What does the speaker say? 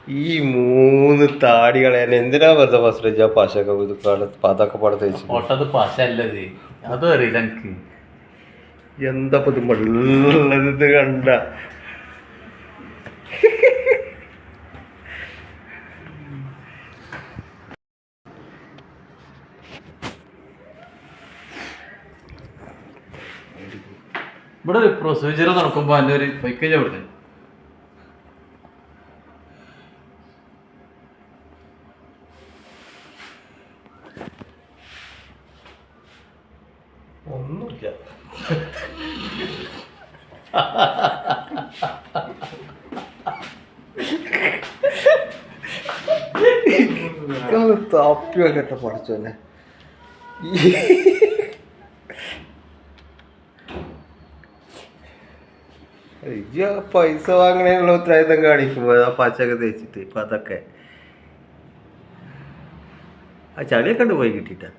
ഈ മൂന്ന് താടി കളയാൻ എന്തിനാ വെറുതെ ഫസ്റ്റ് പശൊക്കെ അതൊക്കെ പാടെ തേച്ചു പൊട്ടത് പശ അല്ലത് അതും അറിയില്ല എനിക്ക്. എന്താ ഇത് വെള്ളത് കണ്ട ഇവിടെ ഒരു പ്രൊസീജിയർ നടക്കുമ്പോ എൻ്റെ ഒരു പൈക്കേജ് അവിടുത്തെ ഒന്നുമില്ല. താപ്പിയൊക്കെ പഠിച്ചോന്നെ പൈസ വാങ്ങണേനുള്ള ഉത്തരവാദിത്തം കാണിക്കുമ്പോ ആ പച്ചൊക്കെ തേച്ചിട്ട് ഇപ്പൊ അതൊക്കെ ആ ചളിയൊക്കെ ഉണ്ട് പോയി കിട്ടിയിട്ടാ.